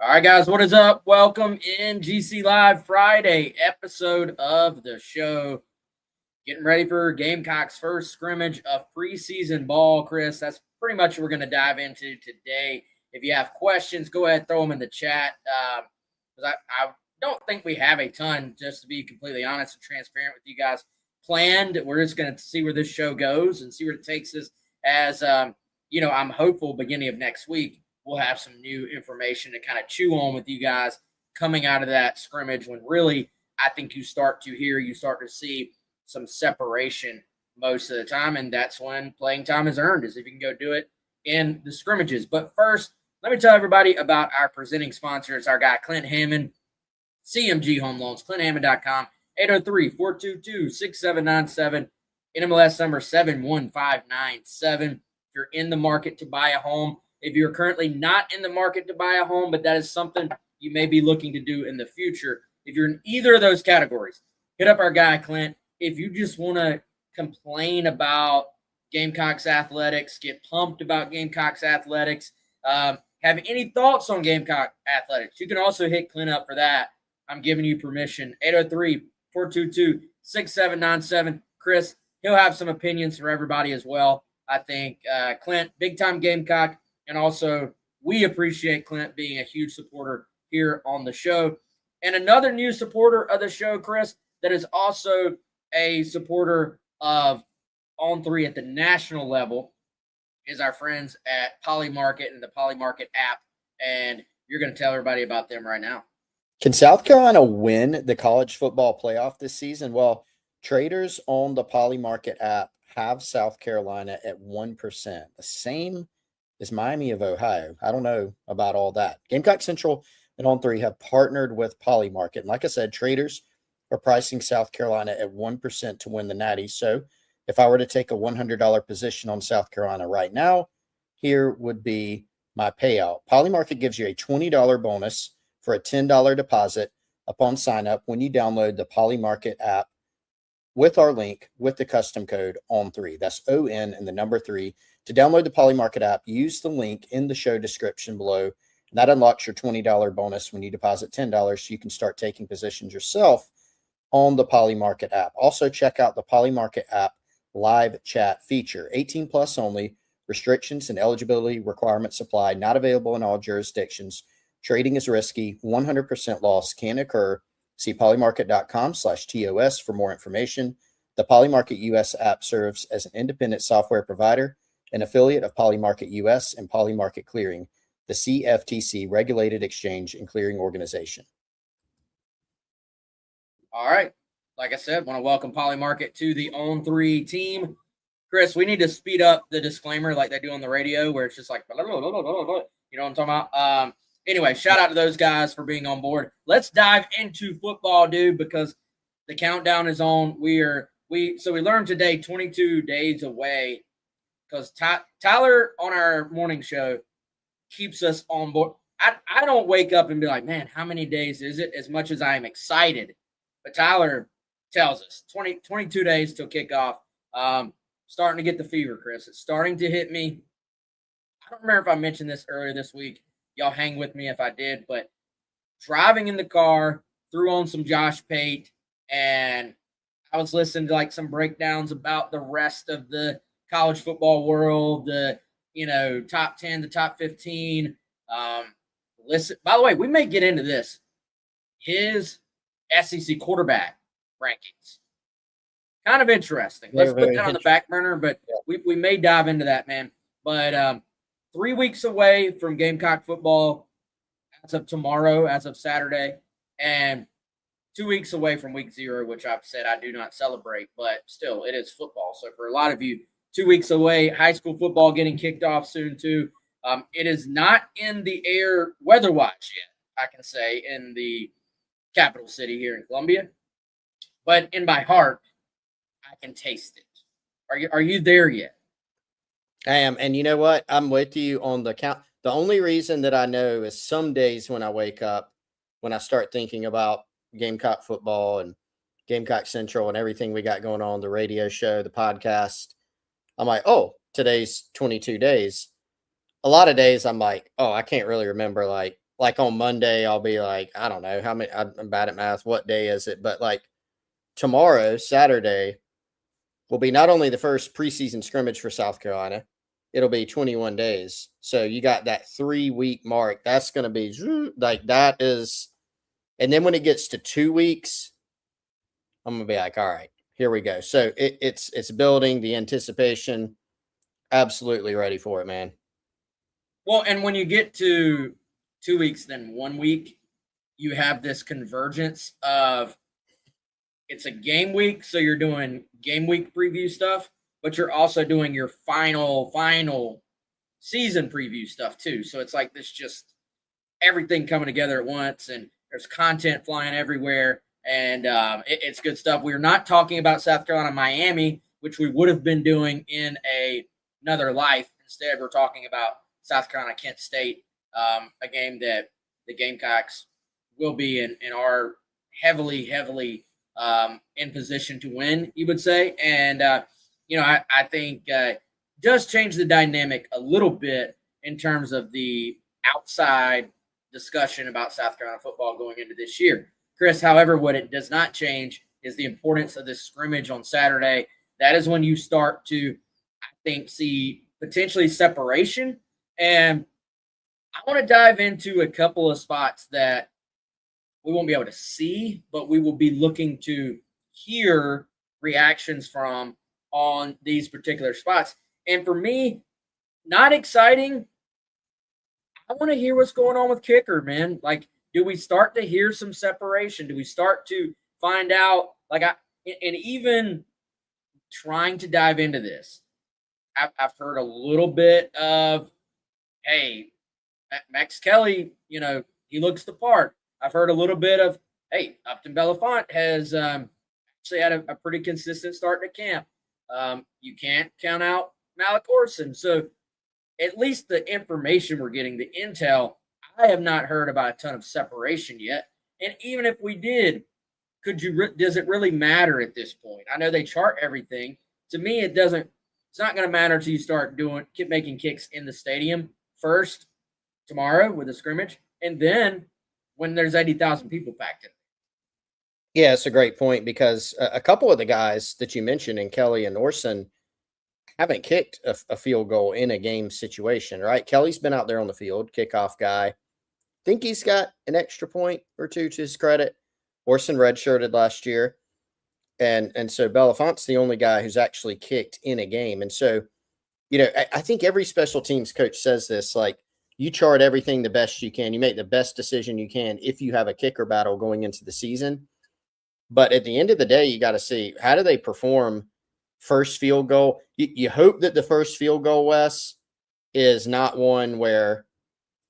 All right, guys, what is up? Welcome in GC Live Friday episode of the show. Getting ready for Gamecocks' first scrimmage of preseason ball, Chris. That's pretty much what we're going to dive into today. If you have questions, go ahead, throw them in the chat. Because I don't think we have a ton, just to be completely honest and transparent with you guys, planned. We're just going to see where this show goes and see where it takes us as, I'm hopeful beginning of next week we'll have some new information to kind of chew on with you guys coming out of that scrimmage when really I think you start to see some separation most of the time, and that's when playing time is earned, is if you can go do it in the scrimmages. But first, let me tell everybody about our presenting sponsor. It's our guy, Clint Hammond, CMG Home Loans, ClintHammond.com, 803-422-6797, NMLS number 71597. If you're in the market to buy a home, if you're currently not in the market to buy a home, but that is something you may be looking to do in the future, if you're in either of those categories, hit up our guy, Clint. If you just want to complain about Gamecocks athletics, get pumped about Gamecocks athletics, have any thoughts on Gamecock athletics, you can also hit Clint up for that. I'm giving you permission. 803-422-6797. Chris, he'll have some opinions for everybody as well. I think Clint, big-time Gamecock. And also, we appreciate Clint being a huge supporter here on the show. And another new supporter of the show, Chris, that is also a supporter of On 3 at the national level is our friends at Poly Market and the Poly Market app. And you're going to tell everybody about them right now. Can South Carolina win the college football playoff this season? Well, traders on the Poly Market app have South Carolina at 1%, the same is Miami of Ohio. I don't know about all that. Gamecock Central and On 3 have partnered with Poly Market. And like I said, traders are pricing South Carolina at 1% to win the Natty. So if I were to take a $100 position on South Carolina right now, here would be my payout. Poly Market gives you a $20 bonus for a $10 deposit upon sign up when you download the Poly Market app with our link with the custom code ON3. That's ON and the number 3. To download the Poly Market app, use the link in the show description below. And that unlocks your $20 bonus when you deposit $10 so you can start taking positions yourself on the Poly Market app. Also, check out the Poly Market app live chat feature. 18 plus only. Restrictions and eligibility requirements apply. Not available in all jurisdictions. Trading is risky. 100% loss can occur. See polymarket.com/TOS for more information. The Poly Market US app serves as an independent software provider, an affiliate of Poly Market US and Poly Market Clearing, the CFTC regulated exchange and clearing organization. All right. Like I said, want to welcome Poly Market to the On 3 team. Chris, we need to speed up the disclaimer like they do on the radio where it's just like, you know what I'm talking about? Anyway, shout out to those guys for being on board. Let's dive into football, dude, because the countdown is on. We learned today 22 days away because Tyler on our morning show keeps us on board. I don't wake up and be like, man, how many days is it? As much as I am excited. But Tyler tells us 22 days till kickoff. Starting to get the fever, Chris. It's starting to hit me. I don't remember if I mentioned this earlier this week. Y'all hang with me if I did, but driving in the car, threw on some Josh Pate, and I was listening to like some breakdowns about the rest of the college football world, the top 10, the top 15. Listen, by the way, we may get into this. His SEC quarterback rankings. Kind of interesting. Let's put that on the back burner, but we may dive into that, man. But 3 weeks away from Gamecock football as of tomorrow, as of Saturday, and 2 weeks away from week 0, which I've said I do not celebrate, but still, it is football. So for a lot of you, 2 weeks away, high school football getting kicked off soon too. It is not in the air weather-wise yet, I can say, in the capital city here in Columbia. But in my heart, I can taste it. Are you there yet? I am. And you know what? I'm with you on the count. The only reason that I know is some days when I wake up, when I start thinking about Gamecock football and Gamecock Central and everything we got going on, the radio show, the podcast, I'm like, today's 22 days. A lot of days I'm like, I can't really remember like like on Monday, I'll be like, I don't know how many, I'm bad at math. What day is it? But like tomorrow, Saturday, will be not only the first preseason scrimmage for South Carolina, it'll be 21 days. So you got that 3-week mark. That's going to be like, that is, and then when it gets to 2 weeks, I'm going to be like, all right, here we go. So it's building the anticipation. Absolutely ready for it, man. Well, and when you get to 2 weeks, then 1 week, you have this convergence of it's a game week, so you're doing game week preview stuff, but you're also doing your final season preview stuff too. So it's like this just everything coming together at once, and there's content flying everywhere, and it's good stuff. We're not talking about South Carolina, Miami, which we would have been doing in another life. Instead, we're talking about South Carolina, Kent State, a game that the Gamecocks will be in are heavily in position to win, you would say. And, I think does change the dynamic a little bit in terms of the outside discussion about South Carolina football going into this year. Chris, however, what it does not change is the importance of this scrimmage on Saturday. That is when you start to, I think, see potentially separation. And I want to dive into a couple of spots that we won't be able to see, but we will be looking to hear reactions from on these particular spots. And for me, not exciting. I want to hear what's going on with kicker, man. Like, do we start to hear some separation? Do we start to find out? And even trying to dive into this, I've heard a little bit of, hey, Max Kelly, he looks the part. I've heard a little bit of, hey, Upton Belafont has actually had a pretty consistent start to camp. You can't count out Malik Orson. So at least the information we're getting, the intel, I have not heard about a ton of separation yet. And even if we did, does it really matter at this point? I know they chart everything. To me, it doesn't. It's not going to matter until you start making kicks in the stadium first tomorrow with a scrimmage, and then when there's 80,000 people packed in. Yeah, it's a great point because a couple of the guys that you mentioned in Kelly and Orson haven't kicked a field goal in a game situation, right? Kelly's been out there on the field, kickoff guy. Think he's got an extra point or two to his credit. Orson redshirted last year. And so Belafont's the only guy who's actually kicked in a game. And so, I think every special teams coach says this, like, you chart everything the best you can. You make the best decision you can if you have a kicker battle going into the season. But at the end of the day, you got to see, how do they perform first field goal? You hope that the first field goal, Wes, is not one where,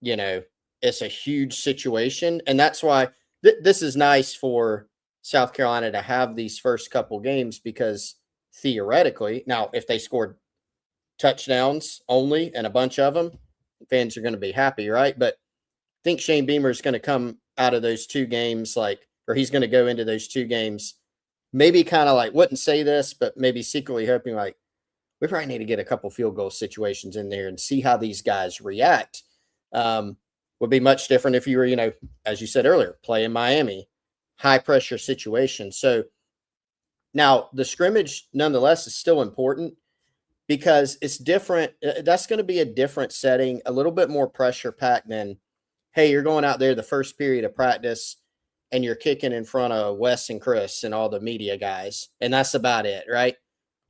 it's a huge situation. And that's why this is nice for South Carolina to have these first couple games, because theoretically, now if they scored touchdowns only and a bunch of them, fans are going to be happy, right? But I think Shane Beamer is going to come out of those two games or he's going to go into those two games maybe kind of like, wouldn't say this, but maybe secretly hoping like, we probably need to get a couple field goal situations in there and see how these guys react. Would be much different if you were, as you said earlier, play in Miami, high pressure situation. So now the scrimmage nonetheless is still important because it's different. That's going to be a different setting, a little bit more pressure packed than, hey, you're going out there the first period of practice and you're kicking in front of Wes and Chris and all the media guys. And that's about it, right?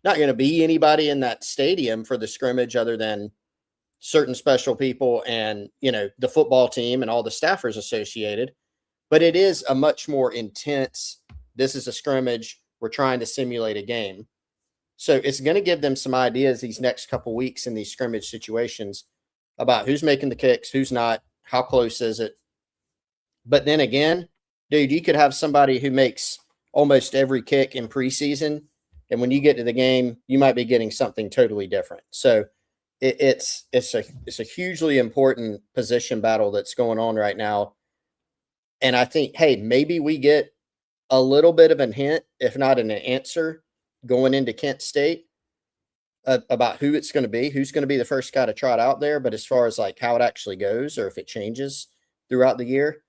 Not going to be anybody in that stadium for the scrimmage other than certain special people and, the football team and all the staffers associated. But it is a much more intense, this is a scrimmage, we're trying to simulate a game. So it's going to give them some ideas these next couple weeks in these scrimmage situations about who's making the kicks, who's not, how close is it. But then again, dude, you could have somebody who makes almost every kick in preseason, and when you get to the game, you might be getting something totally different. So it's a hugely important position battle that's going on right now. And I think, hey, maybe we get a little bit of a hint, if not an answer, going into Kent State about who it's going to be, who's going to be the first guy to trot out there. But as far as like how it actually goes or if it changes, throughout the year?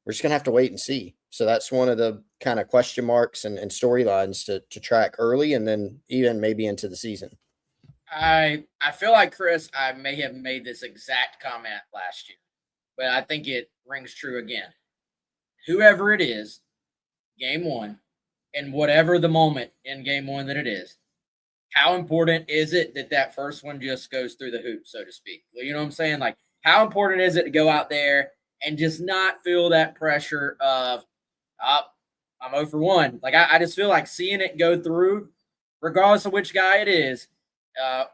We're just going to have to wait and see. So that's one of the kind of question marks and storylines to track early and then even maybe into the season. I feel like, Chris, I may have made this exact comment last year, but I think it rings true again. Whoever it is, game one, and whatever the moment in game one that it is, how important is it that that first one just goes through the hoop, so to speak? You know what I'm saying? Like, how important is it to go out there and just not feel that pressure of, oh, I'm 0 for 1. Like, I just feel like seeing it go through, regardless of which guy it is,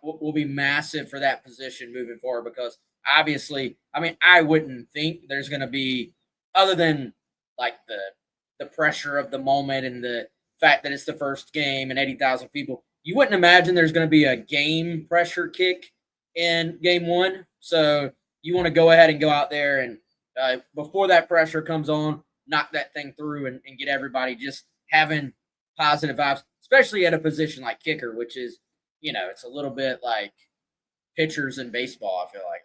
will be massive for that position moving forward because obviously, I mean, I wouldn't think there's going to be, other than like the pressure of the moment and the fact that it's the first game and 80,000 people, you wouldn't imagine there's going to be a game pressure kick in game one. So you want to go ahead and go out there and before that pressure comes on, knock that thing through and get everybody just having positive vibes, especially at a position like kicker, which is, you know, it's a little bit like pitchers in baseball. I feel like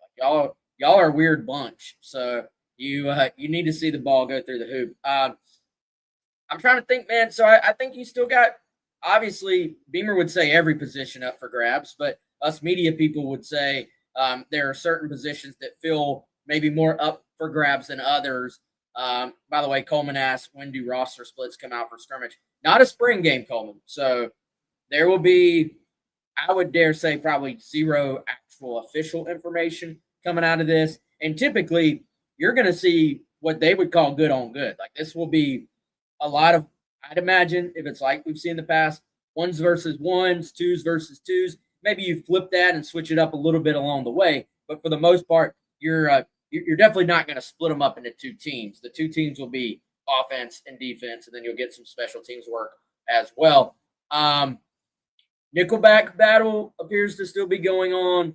y'all are a weird bunch. So you need to see the ball go through the hoop. I'm trying to think, man. So I think you still got, obviously, Beamer would say every position up for grabs, but us media people would say there are certain positions that feel maybe more up for grabs than others. By the way, Coleman asked, when do roster splits come out for scrimmage? Not a spring game, Coleman. So there will be, I would dare say, probably zero actual official information coming out of this. And typically, you're going to see what they would call good on good. Like, this will be a lot of, I'd imagine, if it's like we've seen in the past, ones versus ones, twos versus twos. Maybe you flip that and switch it up a little bit along the way. But for the most part, you're definitely not going to split them up into two teams. The two teams will be offense and defense, and then you'll get some special teams work as well. Nickelback battle appears to still be going on.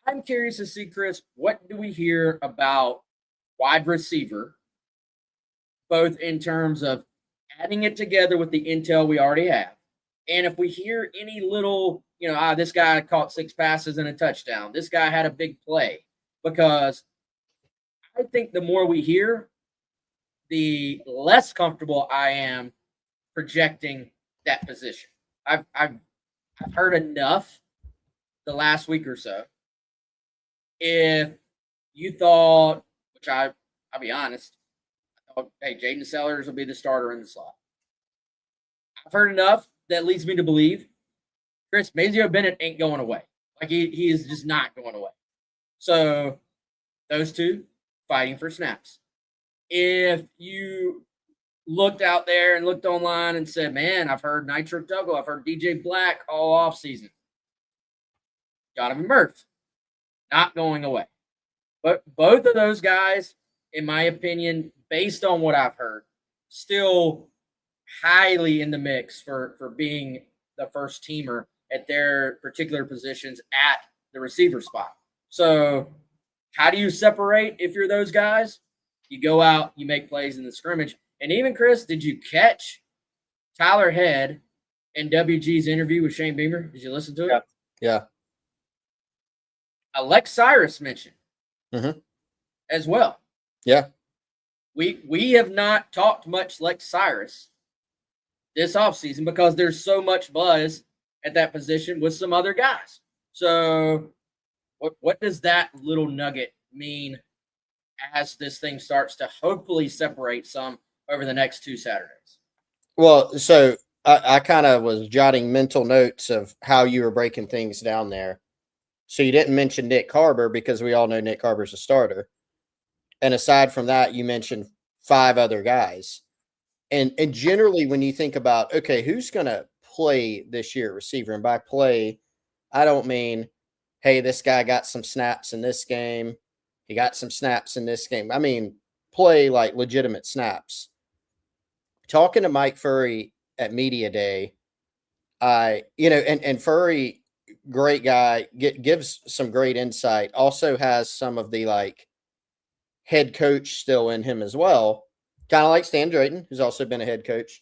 I'm curious to see, Chris, what do we hear about wide receiver, both in terms of adding it together with the intel we already have, and if we hear any little, you know, this guy caught 6 passes and a touchdown, this guy had a big play, because I think the more we hear, the less comfortable I am projecting that position. I've heard enough the last week or so. If you thought, which I'll be honest, I thought, hey, Jaden Sellers will be the starter in the slot. I've heard enough that leads me to believe Chris Mazio Bennett ain't going away. Like, he is just not going away. So those two fighting for snaps. If you looked out there and looked online and said, man, I've heard Nitro Tuggle, I've heard DJ Black all off season. Donovan Murph, not going away. But both of those guys, in my opinion, based on what I've heard, still highly in the mix for being the first teamer at their particular positions at the receiver spot. So how do you separate if you're those guys? You go out, you make plays in the scrimmage. And even, Chris, did you catch Tyler Head in WG's interview with Shane Beamer? Did you listen to it? Yeah. Alex Cyrus mentioned as well. Yeah. We have not talked much Lex Cyrus this offseason because there's so much buzz at that position with some other guys. So what does that little nugget mean as this thing starts to hopefully separate some over the next 2 Saturdays? Well, so I kind of was jotting mental notes of how you were breaking things down there. So you didn't mention Nick Carver because we all know Nick Carver's a starter. And aside from that, you mentioned 5 other guys. And generally, when you think about, okay, who's going to play this year at receiver? And by play, I don't mean, hey, this guy got some snaps in this game. He got some snaps in this game. I mean, play like legitimate snaps. Talking to Mike Furry at Media Day, and Furry, great guy, gives some great insight. Also has some of the like head coach still in him as well. Kind of like Stan Drayton, who's also been a head coach,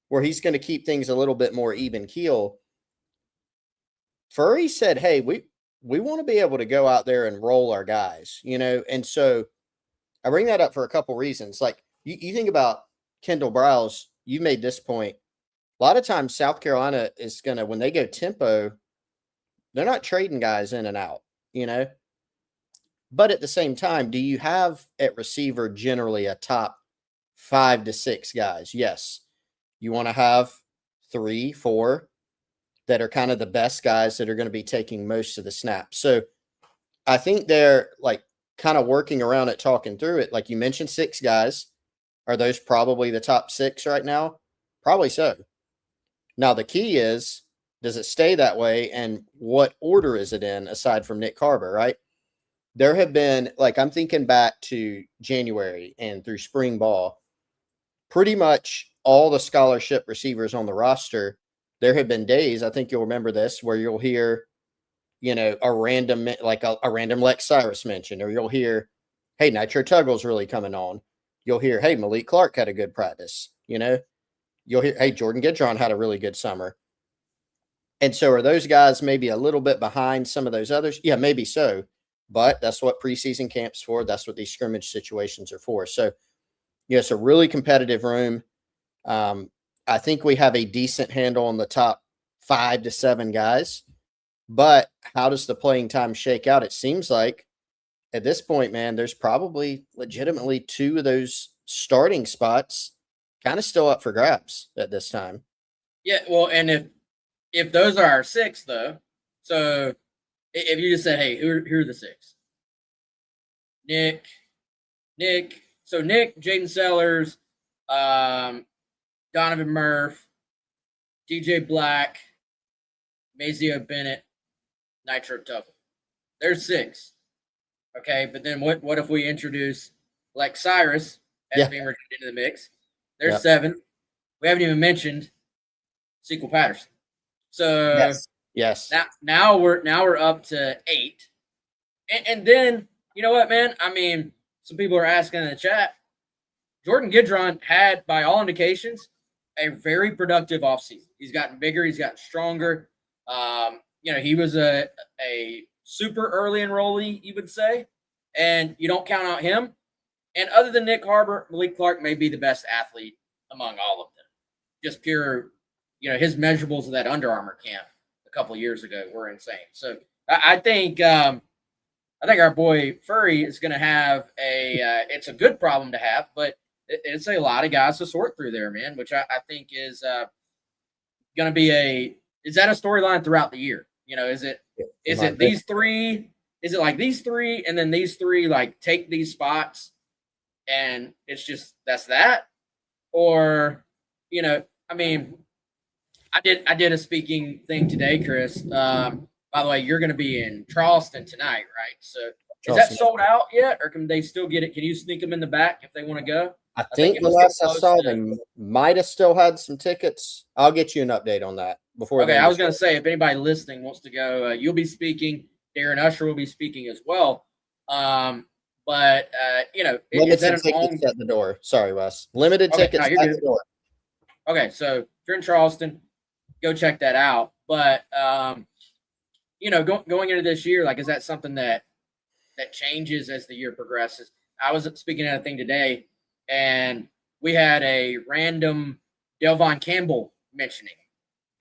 where he's going to keep things a little bit more even keel. Furry said, hey, we want to be able to go out there and roll our guys, and so I bring that up for a couple reasons. Like you think about Kendall Browse, you made this point. A lot of times South Carolina is going to, when they go tempo, they're not trading guys in and out, But at the same time, do you have at receiver generally a top 5 to 6 guys? Yes. You want to have 3, 4 that are kind of the best guys that are going to be taking most of the snaps. So I think they're like kind of working around it, talking through it. Like you mentioned, 6 guys. Are those probably the top 6 right now? Probably so. Now, the key is, does it stay that way? And what order is it in aside from Nick Carver, right? There have been, like, I'm thinking back to January and through spring ball, pretty much all the scholarship receivers on the roster, there have been days, I think you'll remember this, where you'll hear, a random, like a random Lex Cyrus mentioned, or you'll hear, hey, Nitro Tuggle's really coming on. You'll hear, hey, Malik Clark had a good practice, You'll hear, hey, Jordan Gidron had a really good summer. And so are those guys maybe a little bit behind some of those others? Yeah, maybe so. But that's what preseason camp's for. That's what these scrimmage situations are for. So, it's a really competitive room. I think we have a decent handle on the top 5 to 7 guys. But how does the playing time shake out? It seems like at this point, man, there's probably legitimately 2 of those starting spots kind of still up for grabs at this time. Yeah, well, and if those are our 6, though, so if you just said, hey, who are the 6? Nick, Jaden Sellers, Donovan Murph, DJ Black, Mazio Bennett, Nitro Tuggle. There's 6. Okay, but then what if we introduce Lex Cyrus as being recruited into the mix? There's 7. We haven't even mentioned Sequel Patterson. So yes. Now we're up to 8. And then, you know what, man? I mean, some people are asking in the chat. Jordan Gidron had, by all indications, a very productive offseason. He's gotten bigger. He's gotten stronger. He was a super early enrollee, you would say, and you don't count out him. And other than Nick Harbor, Malik Clark may be the best athlete among all of them. Just pure, his measurables of that Under Armour camp a couple of years ago were insane. So I think our boy Furry is going to have it's a good problem to have, but it's a lot of guys to sort through there, man, which I think is going to be is that a storyline throughout the year? Is it these 3? Is it like these 3 and then these 3 like take these spots and it's just that's that? Or, I mean, I did a speaking thing today, Chris. By the way, you're going to be in Charleston tonight, right? So is that sold out yet, or can they still get it? Can you sneak them in the back if they want to go? I think the last I saw, they might have still had some tickets. I'll get you an update on that before. Okay, I was going to say, if anybody listening wants to go, you'll be speaking. Darren Usher will be speaking as well. But limited tickets at the door. Sorry, Wes. Limited tickets at the door. Okay, so if you're in Charleston, go check that out. But going into this year, like, is that something that changes as the year progresses? I was speaking at a thing today, and we had a random Delvon Campbell mentioning,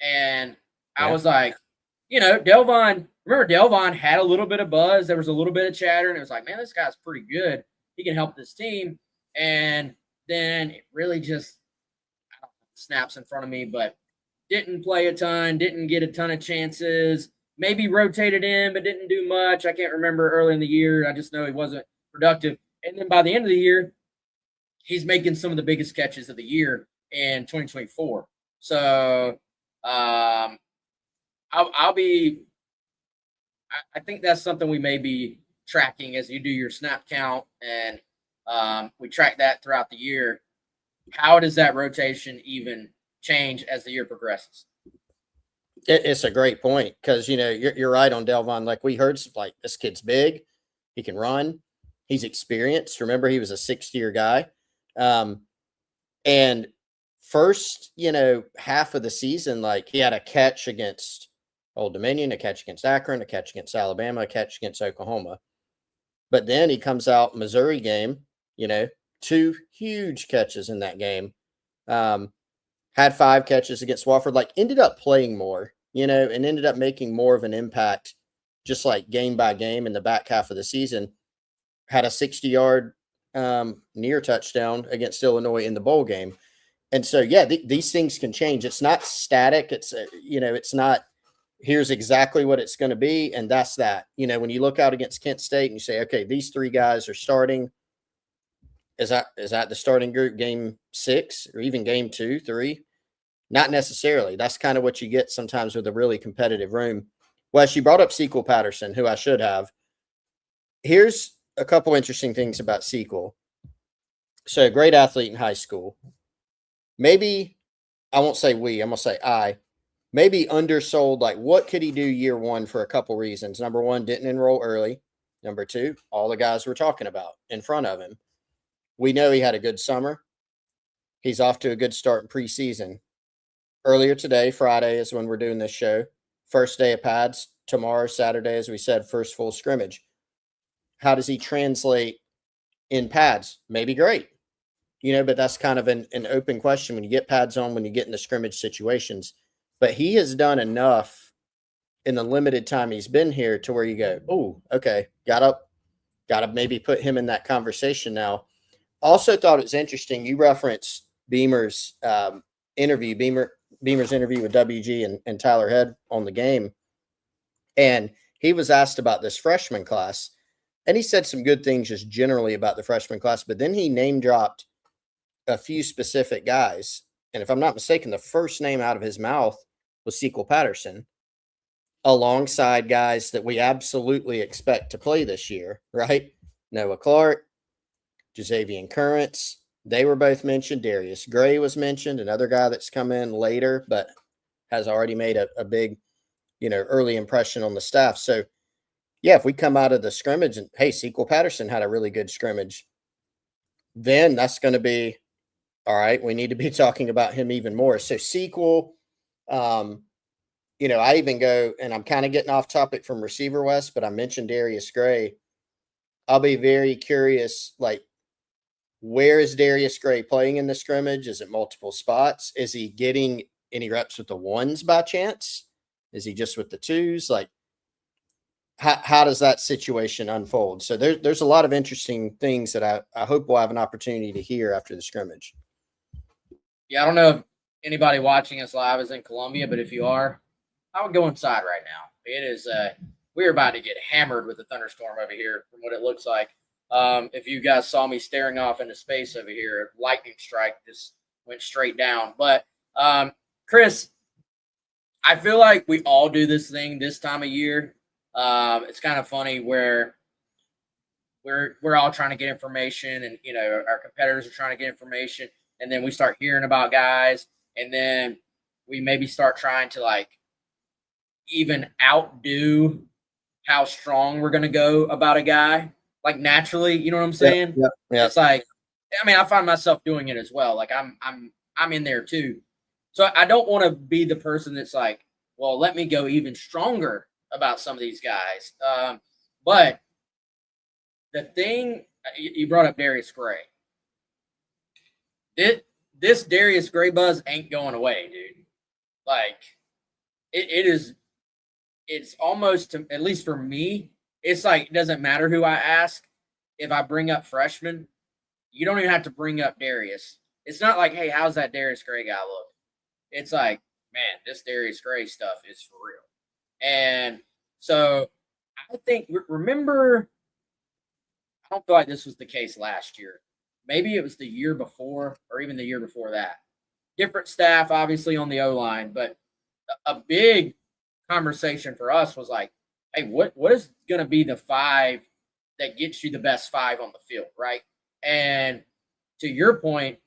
and I was like, Delvon. Remember, Delvon had a little bit of buzz. There was a little bit of chatter, and it was like, man, this guy's pretty good. He can help this team. And then it really just snaps in front of me, but didn't play a ton, didn't get a ton of chances, maybe rotated in, but didn't do much. I can't remember early in the year. I just know he wasn't productive. And then by the end of the year, he's making some of the biggest catches of the year in 2024. So I think that's something we may be tracking as you do your snap count, and we track that throughout the year. How does that rotation even change as the year progresses? It's a great point because, you're right on Delvon. Like, we heard, like, this kid's big. He can run. He's experienced. Remember, he was a 6th-year guy. And first, half of the season, like, he had a catch against Old Dominion, a catch against Akron, a catch against Alabama, a catch against Oklahoma. But then he comes out Missouri game, 2 huge catches in that game. Had 5 catches against Wofford, like ended up playing more, and ended up making more of an impact just like game by game in the back half of the season. Had a 60-yard near touchdown against Illinois in the bowl game. And so, yeah, these things can change. It's not static. It's, it's not, here's exactly what it's going to be. And that's that. When you look out against Kent State and you say, okay, these 3 guys are starting. Is that the starting group game 6 or even game 2, 3? Not necessarily. That's kind of what you get sometimes with a really competitive room. Well, she brought up Sequel Patterson, who I should have. Here's a couple interesting things about Sequel. So, great athlete in high school. Maybe, I won't say we, I'm going to say I, maybe undersold, like what could he do year 1 for a couple reasons. Number 1, didn't enroll early. Number 2, all the guys we're talking about in front of him. We know he had a good summer. He's off to a good start in preseason. Earlier today, Friday, is when we're doing this show. First day of pads. Tomorrow, Saturday, as we said, first full scrimmage. How does he translate in pads? Maybe great. But that's kind of an open question when you get pads on, when you get in the scrimmage situations. But he has done enough in the limited time he's been here to where you go, oh, okay, gotta maybe put him in that conversation now. Also thought it was interesting. You referenced Beamer's interview with WG and Tyler Head on the game. And he was asked about this freshman class. And he said some good things just generally about the freshman class. But then he name dropped a few specific guys. And if I'm not mistaken, the first name out of his mouth was Sequel Patterson, alongside guys that we absolutely expect to play this year, right? Noah Clark, Jazavian Currents, they were both mentioned. Darius Gray was mentioned, another guy that's come in later, but has already made a big, early impression on the staff. So, yeah, if we come out of the scrimmage and, hey, Sequel Patterson had a really good scrimmage, then that's going to be, all right, we need to be talking about him even more. So Sequel, I even go, and I'm kind of getting off topic from receiver West, but I mentioned Darius Gray. I'll be very curious, like, where is Darius Gray playing in the scrimmage? Is it multiple spots? Is he getting any reps with the 1s by chance? Is he just with the 2s? Like, how does that situation unfold? So there's a lot of interesting things that I hope we'll have an opportunity to hear after the scrimmage. Yeah, I don't know if anybody watching us live is in Columbia, but if you are, I would go inside right now. It is we're about to get hammered with a thunderstorm over here from what it looks like. If you guys saw me staring off into space over here, lightning strike just went straight down. But Chris, I feel like we all do this thing this time of year. It's kind of funny where we're all trying to get information, and our competitors are trying to get information, and then we start hearing about guys, and then we maybe start trying to like even outdo how strong we're going to go about a guy, like naturally, you know what I'm saying? Yeah. It's like, I mean, I find myself doing it as well. Like I'm in there too. So I don't want to be the person that's like, well, let me go even stronger about some of these guys. But the thing you brought up, Darius Gray. This Darius Gray buzz ain't going away, dude. Like it is. It's almost, at least for me, it's like it doesn't matter who I ask. If I bring up freshmen, you don't even have to bring up Darius. It's not like, hey, how's that Darius Gray guy look? It's like, man, this Darius Gray stuff is for real. And so I think, remember, I don't feel like this was the case last year. Maybe it was the year before or even the year before that. Different staff, obviously, on the O-line, but a big conversation for us was like, hey, what is going to be the 5 that gets you the best 5 on the field, right? And to your point,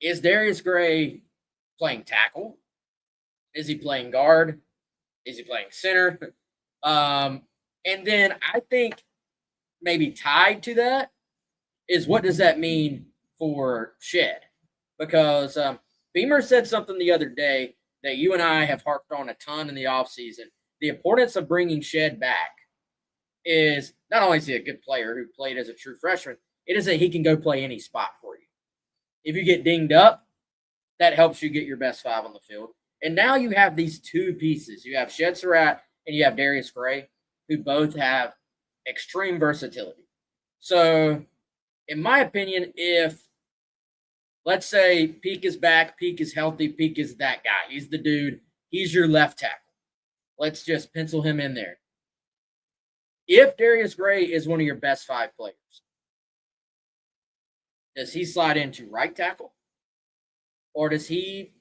is Darius Gray playing tackle? Is he playing guard? Is he playing center? And then I think maybe tied to that is, what does that mean for Shed? Because Beamer said something the other day that you and I have harped on a ton in the offseason. The importance of bringing Shed back is not only is he a good player who played as a true freshman, it is that he can go play any spot for you. If you get dinged up, that helps you get your best 5 on the field. And now you have these two pieces. You have Shed Surratt and you have Darius Gray, who both have extreme versatility. So, in my opinion, if let's say Peak is back, Peak is healthy, Peak is that guy. He's the dude. He's your left tackle. Let's just pencil him in there. If Darius Gray is one of your best 5 players, does he slide into right tackle? Or does he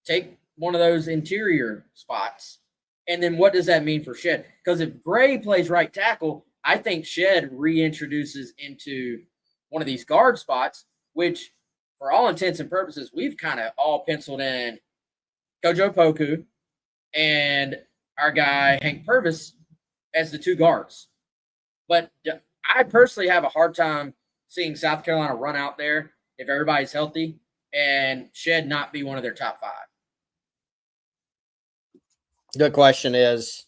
take one of those interior spots? And then what does that mean for Shed? Because if Gray plays right tackle, I think Shed reintroduces into one of these guard spots, which for all intents and purposes, we've kind of all penciled in Kojo Poku and our guy Hank Purvis as the 2 guards. But I personally have a hard time seeing South Carolina run out there if everybody's healthy and Shed not be one of their top 5. The question is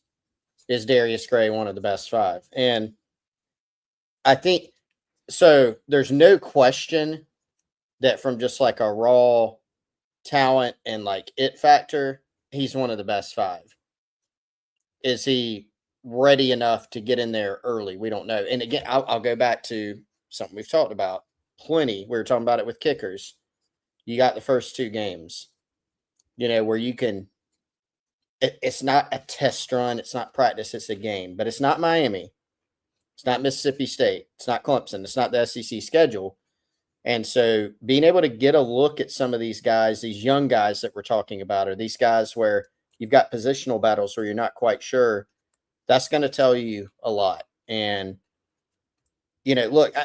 Darius Gray one of the best 5? And I think so. There's no question that from just like a raw talent and like it factor, he's one of the best 5. Is he ready enough to get in there early? We don't know. And again, I'll go back to something we've talked about plenty. We were talking about it with kickers. You got the first 2 games, where you can, it's not a test run. It's not practice. It's a game, but it's not Miami. It's not Mississippi State. It's not Clemson. It's not the SEC schedule. And so being able to get a look at some of these guys, these young guys that we're talking about, or these guys where you've got positional battles where you're not quite sure, that's going to tell you a lot. And, look,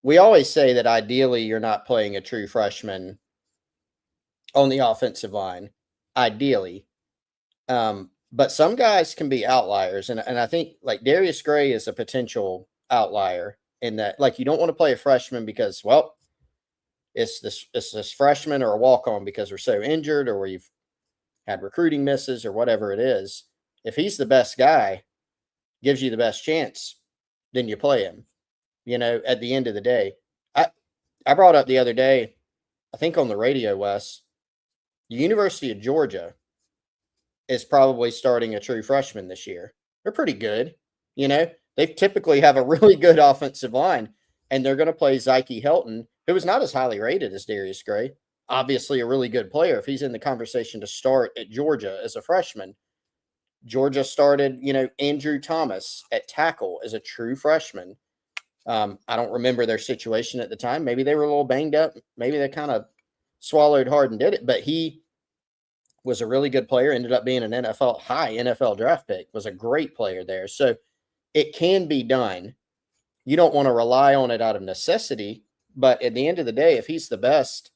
we always say that ideally you're not playing a true freshman on the offensive line, ideally. But some guys can be outliers. And I think like Darius Gray is a potential outlier in that, like, you don't want to play a freshman because, well, it's this freshman or a walk-on because we're so injured or we've had recruiting misses or whatever it is. If he's the best guy, gives you the best chance, then you play him. At the end of the day, I brought up the other day, I think on the radio, Wes, the University of Georgia is probably starting a true freshman this year. They're pretty good. They typically have a really good offensive line, and they're going to play Zyke Helton, who is not as highly rated as Darius Gray. Obviously a really good player if he's in the conversation to start at Georgia as a freshman. Georgia started, Andrew Thomas at tackle as a true freshman. I don't remember their situation at the time. Maybe they were a little banged up. Maybe they kind of swallowed hard and did it. But he was a really good player, ended up being an high NFL draft pick, was a great player there. So it can be done. You don't want to rely on it out of necessity. But at the end of the day, if he's the best,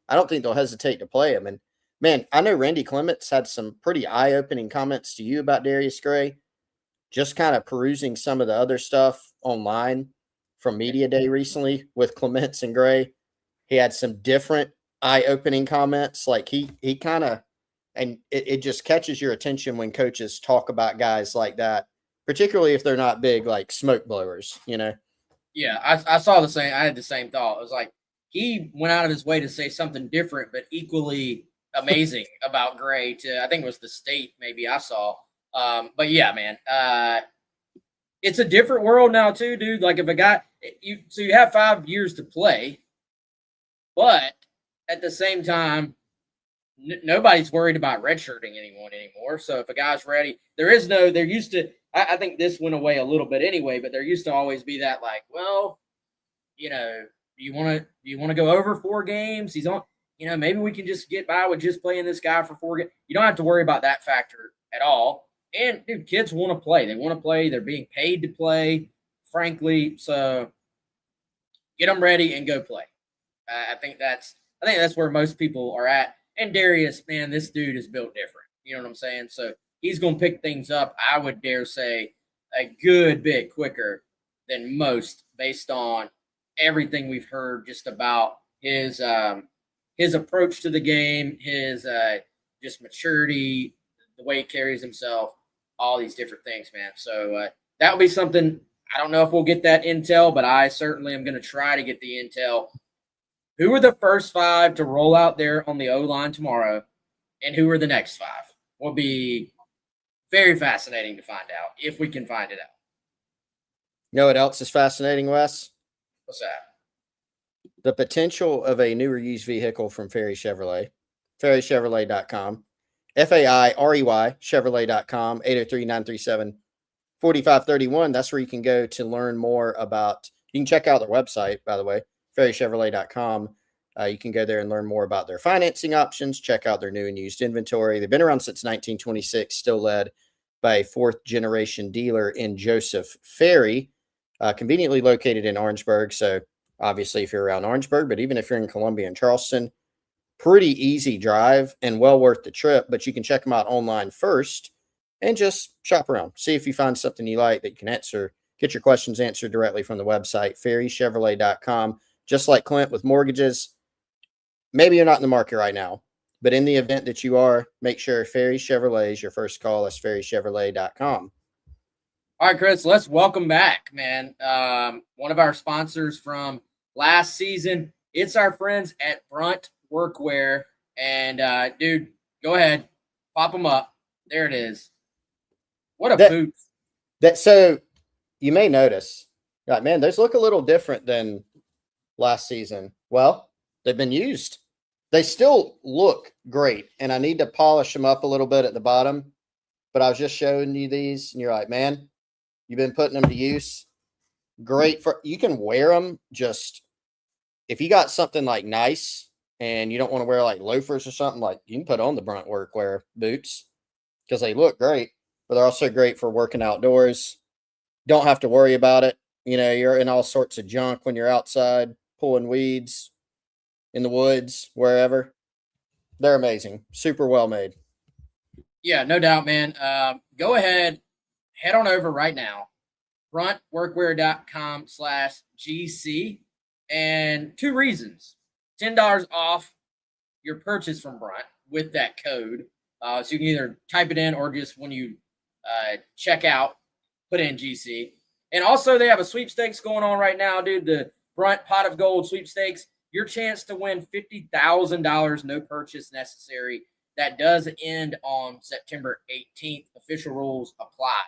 I don't think they'll hesitate to play him. And, man, I know Randy Clements had some pretty eye-opening comments to you about Darius Gray. Just kind of perusing some of the other stuff online from Media Day recently with Clements and Gray. He had some different eye-opening comments. Like he kind of, and it just catches your attention when coaches talk about guys like that, particularly if they're not big, like smoke blowers, Yeah, I saw the same. I had the same thought. It was like he went out of his way to say something different, but equally amazing about Gray. I think it was the State, maybe I saw. But yeah, man, it's a different world now too, dude. Like if a guy, you have 5 years to play, but at the same time, nobody's worried about redshirting anyone anymore. So if a guy's ready, there used to. I think this went away a little bit anyway, but there used to always be that like, well, do you want to go over 4 games? He's on, maybe we can just get by with just playing this guy for 4 games. You don't have to worry about that factor at all. And dude, kids want to play. They want to play. They're being paid to play, frankly. So get them ready and go play. I think that's where most people are at. And Darius, man, this dude is built different. You know what I'm saying? So he's going to pick things up, I would dare say, a good bit quicker than most based on everything we've heard just about his his approach to the game, his just maturity, the way he carries himself, all these different things, man. So that would be something. I don't know if we'll get that intel, but I certainly am going to try to get the intel. Who are the first 5 to roll out there on the O-line tomorrow, and who are the next 5? Will be very fascinating to find out if we can find it out. You know what else is fascinating, Wes? What's that? The potential of a newer used vehicle from Ferry Chevrolet, ferrychevrolet.com, Fairey, Chevrolet.com, 803-937-4531. That's where you can go to learn more about. You can check out their website, by the way, ferrychevrolet.com. You can go there and learn more about their financing options, check out their new and used inventory. They've been around since 1926, still led by a 4th-generation dealer in Joseph Ferry, conveniently located in Orangeburg. So obviously if you're around Orangeburg, but even if you're in Columbia and Charleston, pretty easy drive and well worth the trip. But you can check them out online first and just shop around. See if you find something you like that you can answer, get your questions answered directly from the website, ferrychevrolet.com. Just like Clint with mortgages, maybe you're not in the market right now, but in the event that you are, make sure Ferry Chevrolet is your first call. That's ferrychevrolet.com. All right, Chris, let's welcome back, man. One of our sponsors from last season. It's our friends at Brunt Workwear. And, dude, go ahead. Pop them up. There it is. What a boot. So you may notice, like, man, those look a little different than last season. Well, they've been used. They still look great, and I need to polish them up a little bit at the bottom. But I was just showing you these, and you're like, man, you've been putting them to use. Great for you can wear them. Just if you got something like nice and you don't want to wear like loafers or something, like you can put on the Brunt Workwear boots because they look great, but they're also great for working outdoors. Don't have to worry about it. You know, you're in all sorts of junk when you're outside pulling weeds in the woods, wherever. They're amazing. Super well made. Yeah, no doubt, man. Go ahead, head on over right now, bruntworkwear.com/GC. And 2 reasons. $10 off your purchase from Brunt with that code. So you can either type it in or just when you check out, put in GC. And also they have a sweepstakes going on right now, dude. The Brunt Pot of Gold sweepstakes. Your chance to win $50,000, no purchase necessary. That does end on September 18th. Official rules apply.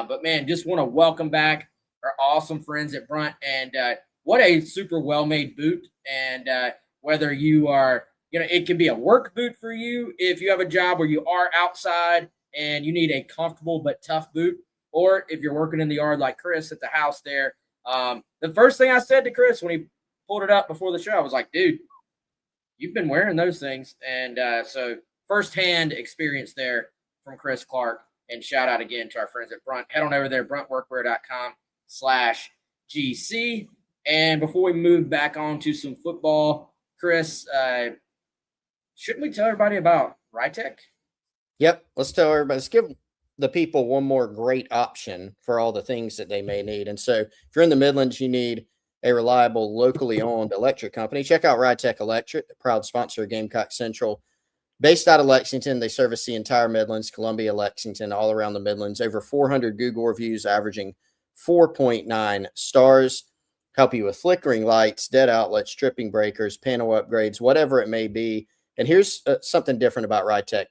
But, man, just want to welcome back our awesome friends at Brunt. And what a super well-made boot. And whether you are, it can be a work boot for you if you have a job where you are outside and you need a comfortable but tough boot. Or if you're working in the yard like Chris at the house there. The first thing I said to Chris when he pulled it up before the show, I was like, dude, you've been wearing those things. And so firsthand experience there from Chris Clark. And shout out again to our friends at Brunt. Head on over there, bruntworkwear.com/GC. And before we move back on to some football, Chris, shouldn't we tell everybody about Rytech? Yep. Let's tell everybody. Let's give the people one more great option for all the things that they may need. And so if you're in the Midlands, you need a reliable, locally owned electric company. Check out Rytech Electric, the proud sponsor of Gamecock Central. Based out of Lexington, they service the entire Midlands, Columbia, Lexington, all around the Midlands. Over 400 Google reviews, averaging 4.9 stars. Help you with flickering lights, dead outlets, tripping breakers, panel upgrades, whatever it may be. And here's something different about Rytech.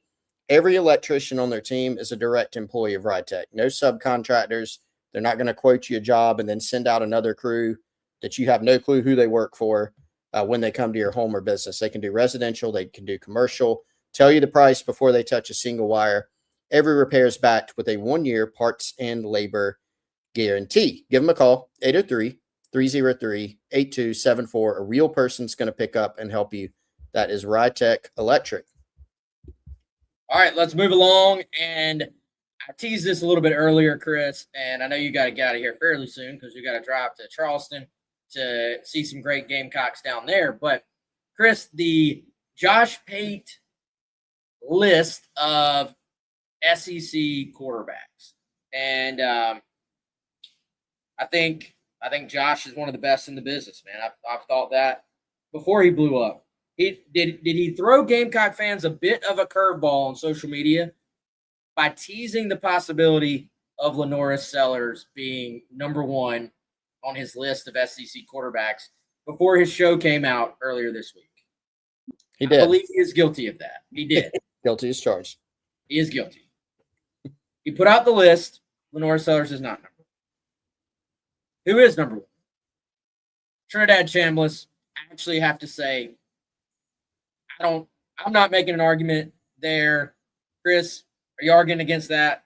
Every electrician on their team is a direct employee of Rytech. No subcontractors. They're not going to quote you a job and then send out another crew that you have no clue who they work for when they come to your home or business. They can do residential. They can do commercial. Tell you the price before they touch a single wire. Every repair is backed with a 1-year parts and labor guarantee. Give them a call, 803-303-8274. A real person's going to pick up and help you. That is Rytech Electric. All right, let's move along. And I teased this a little bit earlier, Chris, and I know you got to get out of here fairly soon because you got to drive to Charleston to see some great Gamecocks down there. But, Chris, the Josh Pate list of SEC quarterbacks. And I think Josh is one of the best in the business, man. I've thought that before he blew up. Did he throw Gamecock fans a bit of a curveball on social media by teasing the possibility of Lenoris Sellers being number one on his list of SEC quarterbacks before his show came out earlier this week? He did. I believe he is guilty of that. He did. Guilty as charged. He is guilty. He put out the list. Lenoris Sellers is not number one. Who is number one? Trinidad Chambliss. I actually have to say, I'm not making an argument there. Chris, are you arguing against that?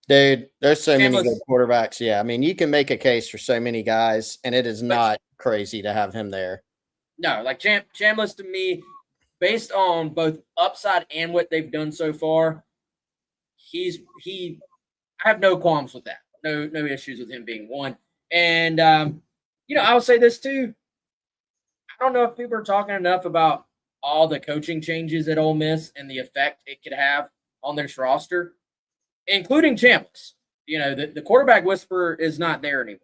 Dude, there's so many Chambliss- good quarterbacks. Yeah, I mean, you can make a case for so many guys, and it is not crazy to have him there. No, Chambliss to me, based on both upside and what they've done so far, I have no qualms with that. No issues with him being one. And I will say this too. I don't know if people are talking enough about all the coaching changes at Ole Miss and the effect it could have on this roster, including Chambliss. The quarterback whisperer is not there anymore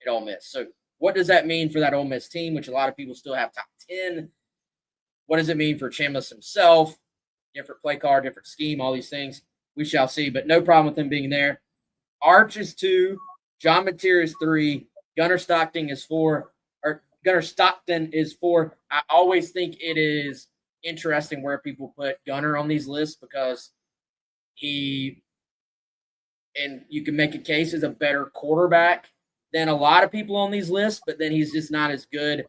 at Ole Miss. So what does that mean for that Ole Miss team, which a lot of people still have top 10? What does it mean for Chambliss himself? Different play card, different scheme, all these things. We shall see, but no problem with him being there. Arch is 2, John Mateer is 3, Gunnar Stockton is 4. I always think it is interesting where people put Gunnar on these lists because you can make a case as a better quarterback than a lot of people on these lists, but then he's just not as good.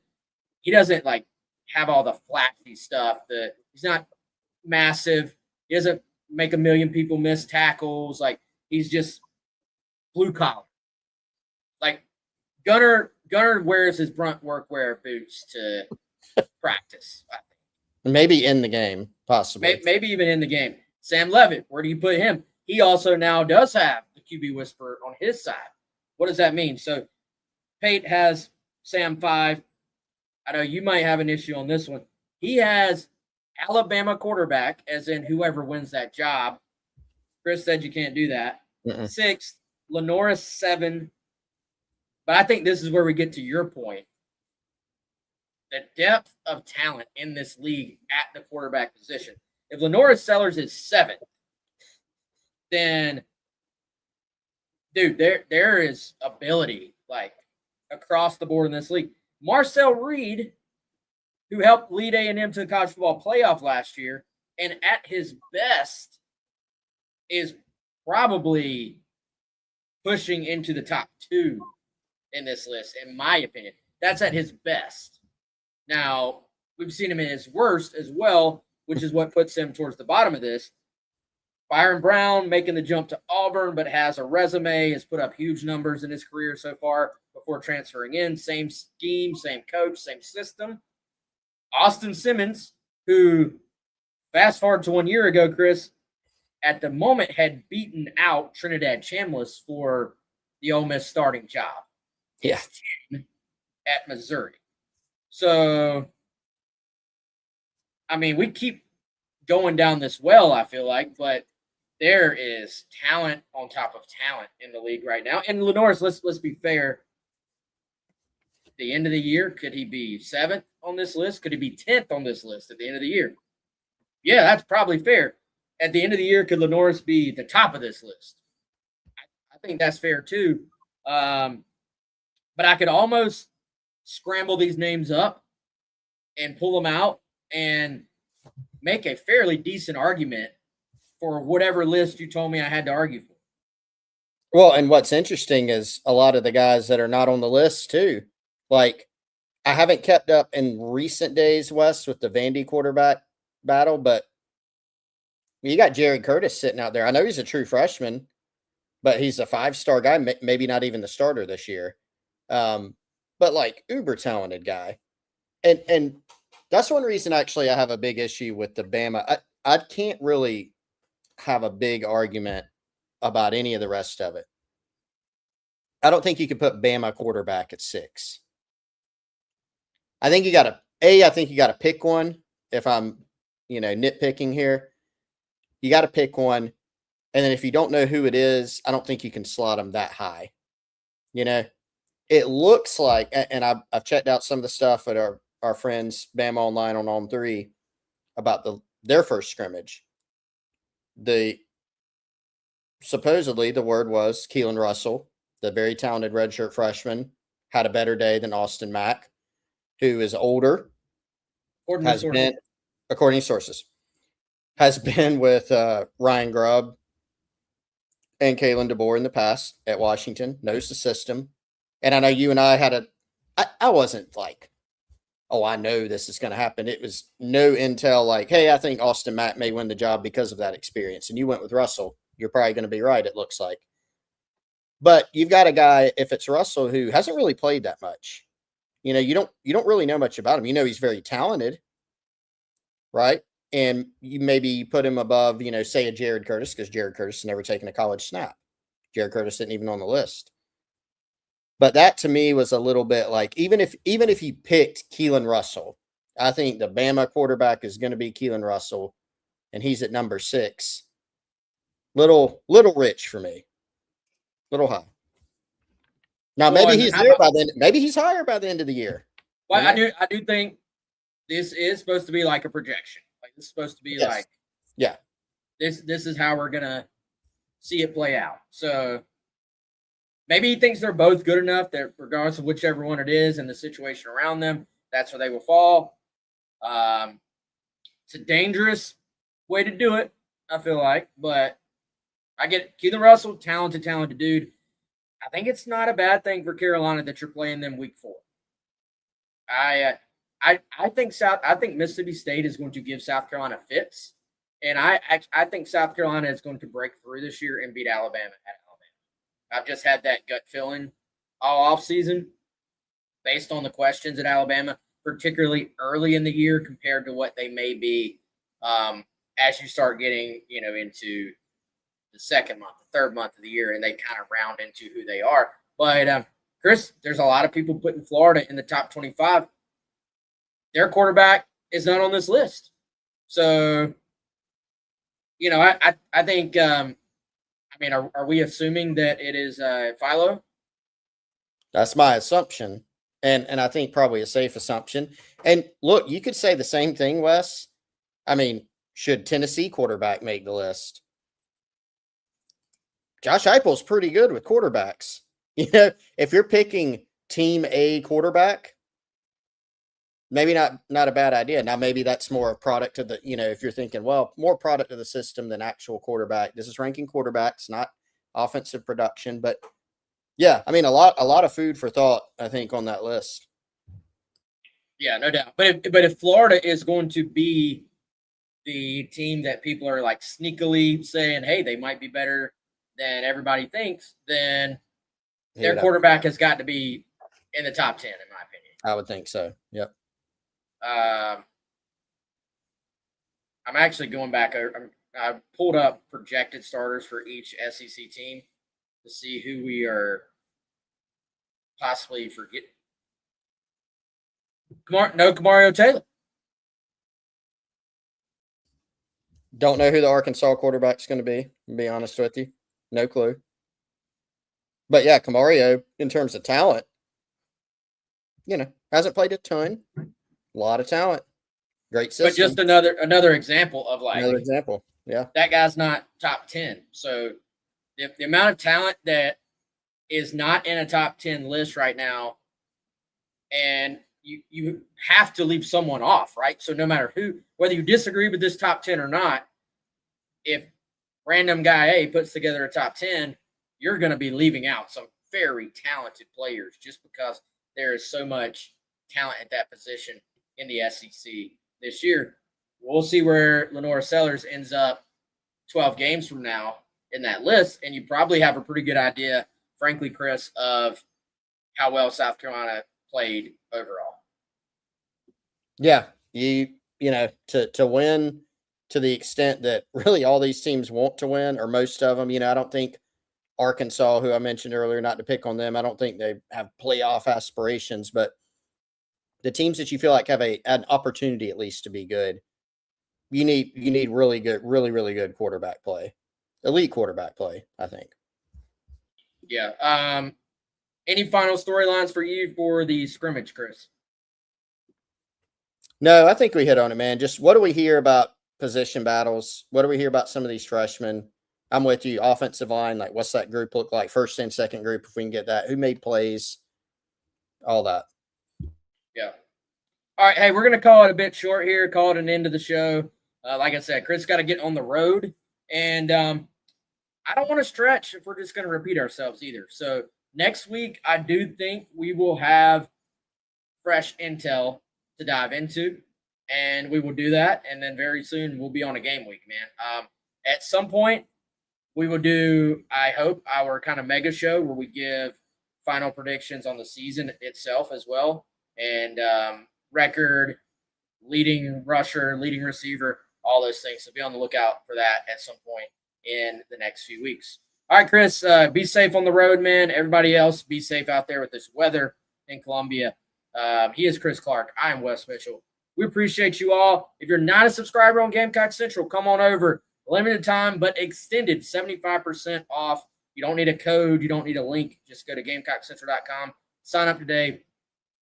He doesn't have all the flashy stuff. He's not massive. He doesn't make a million people miss tackles. He's just blue collar. Gunnar wears his brunt workwear boots to practice, I think. Maybe in the game, possibly. Maybe even in the game. Sam Levitt, where do you put him? He also now does have the QB whisperer on his side. What does that mean? So Pate has Sam 5. I know you might have an issue on this one. He has Alabama quarterback, as in whoever wins that job. Chris said you can't do that. 6, Lenoris 7. But I think this is where we get to your point. The depth of talent in this league at the quarterback position. If Lenoris Sellers is 7, then, dude, there is ability across the board in this league. Marcel Reed, who helped lead A&M to the college football playoff last year, and at his best is probably pushing into the top 2 in this list, in my opinion. That's at his best. Now, we've seen him in his worst as well, which is what puts him towards the bottom of this. Byron Brown making the jump to Auburn, but has a resume, has put up huge numbers in his career so far before transferring in. Same scheme, same coach, same system. Austin Simmons, who, fast forward to 1 year ago, Chris, at the moment had beaten out Trinidad Chambliss for the Ole Miss starting job. Yeah. At Missouri. So, I mean, we keep going down this well, I feel like, but there is talent on top of talent in the league right now. And Lenoris, let's be fair. At the end of the year, could he be 7th on this list? Could he be 10th on this list at the end of the year? Yeah, that's probably fair. At the end of the year, could Lenoris be the top of this list? I think that's fair too. But I could almost scramble these names up and pull them out and make a fairly decent argument for whatever list you told me I had to argue for. Well, and what's interesting is a lot of the guys that are not on the list too. I haven't kept up in recent days, Wes, with the Vandy quarterback battle, but you got Jared Curtis sitting out there. I know he's a true freshman, but he's a 5-star guy, maybe not even the starter this year. But uber talented guy. And that's one reason actually I have a big issue with the Bama. I can't really have a big argument about any of the rest of it. I don't think you could put Bama quarterback at 6. I think you got to pick one. If I'm, nitpicking here, you got to pick one. And then if you don't know who it is, I don't think you can slot them that high. It looks like, and I've checked out some of the stuff at our our friends Bama Online on 3 about their first scrimmage. Supposedly the word was Keelan Russell, the very talented redshirt freshman, had a better day than Austin Mack, who is older, according to sources, has been with Ryan Grubb and Kalen DeBoer in the past at Washington, knows the system. And I know you and I I wasn't like, oh, I know this is going to happen. It was no intel like, hey, I think Austin Mack may win the job because of that experience. And you went with Russell. You're probably going to be right, it looks like. But you've got a guy, if it's Russell, who hasn't really played that much. You don't really know much about him. You know he's very talented, right? And you maybe put him above, say a Jared Curtis, because Jared Curtis has never taken a college snap. Jared Curtis isn't even on the list. But that to me was a little bit like, even if you picked Keelan Russell, I think the Bama quarterback is going to be Keelan Russell, and he's at number 6. Little rich for me. Little high. Now maybe he's there by then. Maybe he's higher by the end of the year. Well, I do think this is supposed to be like a projection. Like this is supposed to be like, yeah, this is how we're gonna see it play out. So maybe he thinks they're both good enough that regardless of whichever one it is and the situation around them, that's where they will fall. It's a dangerous way to do it, I feel like, but I get it. Keelan Russell, talented dude. I think it's not a bad thing for Carolina that you're playing them week 4. I think Mississippi State is going to give South Carolina fits, and I think South Carolina is going to break through this year and beat Alabama at Alabama. I've just had that gut feeling all off season, based on the questions at Alabama, particularly early in the year compared to what they may be as you start getting into the second month, the third month of the year, and they kind of round into who they are. But Chris, there's a lot of people putting Florida in the top 25. Their quarterback is not on this list. So, I think, are we assuming that it is Philo? That's my assumption. And I think probably a safe assumption. And look, you could say the same thing, Wes. I mean, should Tennessee quarterback make the list? Josh Heupel's pretty good with quarterbacks. If you're picking Team A quarterback, maybe not a bad idea. Now, maybe that's more a product of the, if you're thinking, well, more product of the system than actual quarterback. This is ranking quarterbacks, not offensive production. But yeah, I mean, a lot of food for thought, I think, on that list. Yeah, no doubt. But if Florida is going to be the team that people are like sneakily saying, hey, they might be better than everybody thinks, then their quarterback has got to be in the top 10, in my opinion. I would think so. Yep. I'm actually going back. I pulled up projected starters for each SEC team to see who we are possibly forgetting. No Kamario Taylor. Don't know who the Arkansas quarterback's going to be honest with you. No clue. But yeah, Kamario, in terms of talent, hasn't played a ton. A lot of talent. Great system. But just another example of yeah. That guy's not top 10. So the amount of talent that is not in a top 10 list right now, and you have to leave someone off, right? So no matter whether you disagree with this top 10 or not, if random guy A puts together a top 10, you're going to be leaving out some very talented players just because there is so much talent at that position in the SEC this year. We'll see where Lenora Sellers ends up 12 games from now in that list, and you probably have a pretty good idea, frankly, Chris, of how well South Carolina played overall. Yeah, to win to the extent that really all these teams want to win, or most of them. I don't think Arkansas, who I mentioned earlier, not to pick on them, I don't think they have playoff aspirations, but the teams that you feel like have an opportunity at least to be good, you need really good quarterback play, elite quarterback play, I think. Yeah. Any final storylines for you for the scrimmage, Chris? No, I think we hit on it, man. Just what do we hear about position battles? What do we hear about some of these freshmen? I'm with you. Offensive line, like what's that group look like? First and second group, if we can get that. Who made plays? All that. Yeah. All right. Hey, we're going to call it a bit short here, call it an end of the show. Like I said, Chris got to get on the road. And I don't want to stretch if we're just going to repeat ourselves either. So next week, I do think we will have fresh intel to dive into, and we will do that. And then very soon we'll be on a game week, man. At some point, we will do, I hope, our kind of mega show where we give final predictions on the season itself as well, and record, leading rusher, leading receiver, all those things. So be on the lookout for that at some point in the next few weeks. All right, Chris, be safe on the road, man. Everybody else, be safe out there with this weather in Columbia. He is Chris Clark. I am Wes Mitchell. We appreciate you all. If you're not a subscriber on Gamecock Central, come on over. Limited time, but extended, 75% off. You don't need a code. You don't need a link. Just go to GamecockCentral.com. Sign up today.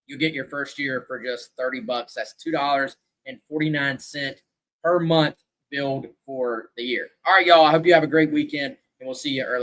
You'll get your first year for just $30. That's $2.49 per month billed for the year. All right, y'all. I hope you have a great weekend, and we'll see you early.